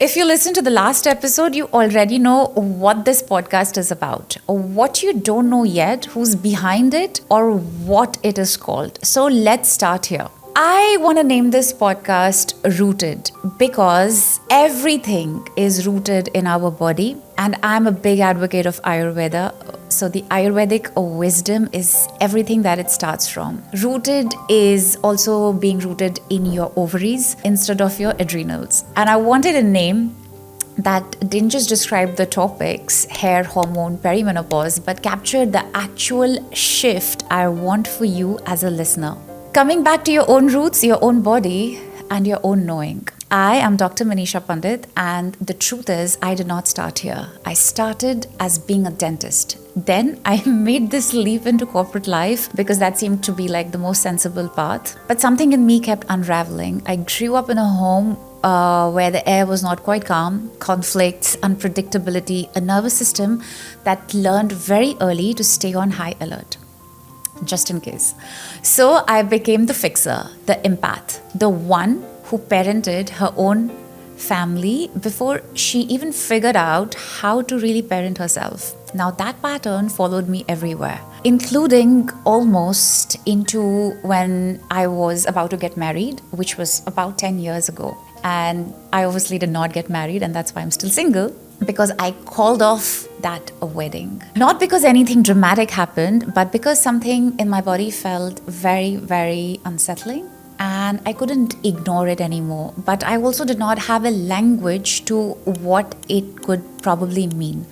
If you listen to the last episode, you already know what this podcast is about. What you don't know yet, who's behind it, or what it is called. So let's start here. I want to name this podcast Rooted because everything is rooted in our body, and I'm a big advocate of Ayurveda. So the Ayurvedic wisdom is everything that it starts from. Rooted is also being rooted in your ovaries instead of your adrenals. And I wanted a name that didn't just describe the topics, hair, hormone, perimenopause, but captured the actual shift I want for you as a listener. Coming back to your own roots, your own body, and your own knowing. I am Dr. Manissha Pandit, and the truth is, I did not start here. I started as being a dentist. Then I made this leap into corporate life because that seemed to be like the most sensible path. But something in me kept unraveling. I grew up in a home where the air was not quite calm, conflicts, unpredictability, a nervous system that learned very early to stay on high alert, just in case. So I became the fixer, the empath, the one who parented her own family before she even figured out how to really parent herself. Now that pattern followed me everywhere, including almost into when I was about to get married, which was about 10 years ago. And I obviously did not get married, and that's why I'm still single, because I called off that wedding. Not because anything dramatic happened, but because something in my body felt very, very unsettling. And I couldn't ignore it anymore. But I also did not have a language to what it could probably mean.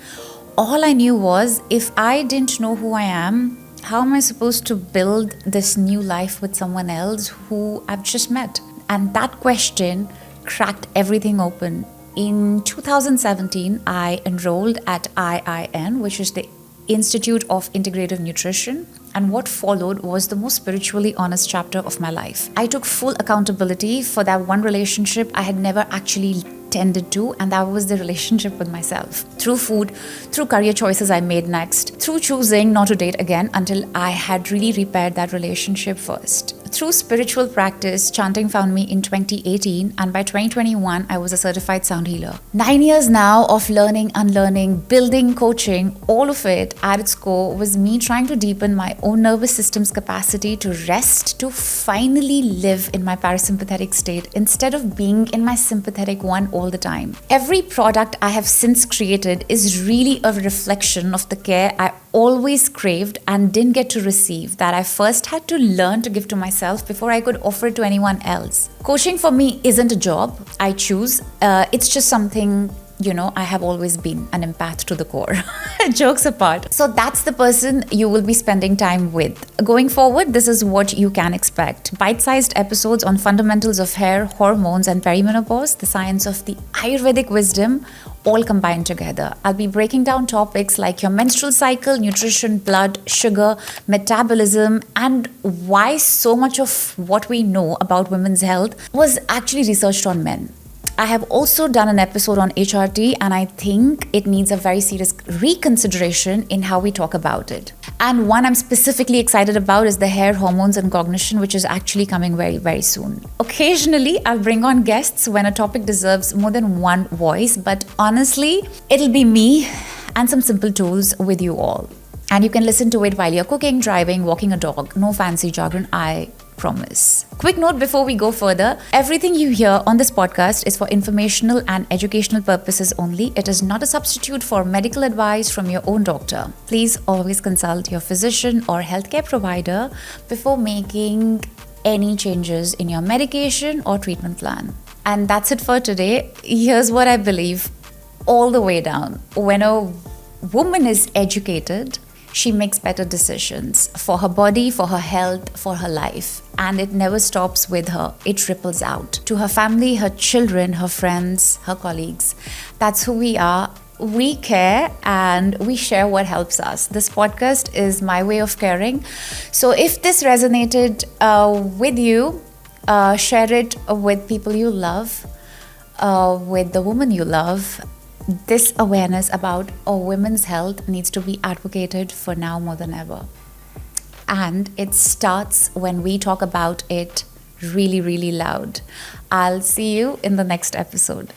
All I knew was, if I didn't know who I am, how am I supposed to build this new life with someone else who I've just met? And that question cracked everything open. In 2017, I enrolled at IIN, which is the Institute of Integrative Nutrition, and what followed was the most spiritually honest chapter of my life. I took full accountability for that one relationship I had never actually tended to, and that was the relationship with myself. Through food, through career choices I made next, through choosing not to date again until I had really repaired that relationship first. Through spiritual practice, chanting found me in 2018, and by 2021, I was a certified sound healer. 9 years now of learning, unlearning, building, coaching, all of it at its core was me trying to deepen my own nervous system's capacity to rest, to finally live in my parasympathetic state instead of being in my sympathetic one all the time. Every product I have since created is really a reflection of the care I always craved and didn't get to receive, that I first had to learn to give to myself before I could offer it to anyone else. Coaching for me isn't a job I choose. It's just something, I have always been an empath to the core. Jokes apart. So that's the person you will be spending time with. Going forward, this is what you can expect. Bite-sized episodes on fundamentals of hair, hormones, and perimenopause, the science of the Ayurvedic wisdom, all combined together. I'll be breaking down topics like your menstrual cycle, nutrition, blood, sugar, metabolism, and why so much of what we know about women's health was actually researched on men. I have also done an episode on HRT, and I think it needs a very serious reconsideration in how we talk about it. And one I'm specifically excited about is the hair hormones and cognition, which is actually coming very, very soon. Occasionally, I'll bring on guests when a topic deserves more than one voice, but honestly, it'll be me and some simple tools with you all. And you can listen to it while you're cooking, driving, walking a dog. No fancy jargon, I promise. Quick note before we go further, everything you hear on this podcast is for informational and educational purposes only. It is not a substitute for medical advice from your own doctor. Please always consult your physician or healthcare provider before making any changes in your medication or treatment plan. And that's it for today. Here's what I believe all the way down. When a woman is educated, she makes better decisions for her body, for her health, for her life. And it never stops with her. It ripples out to her family, her children, her friends, her colleagues. That's who we are. We care and we share what helps us. This podcast is my way of caring. So if this resonated with you, share it with people you love, with the woman you love. This awareness about women's health needs to be advocated for now more than ever. And it starts when we talk about it really, really loud. I'll see you in the next episode.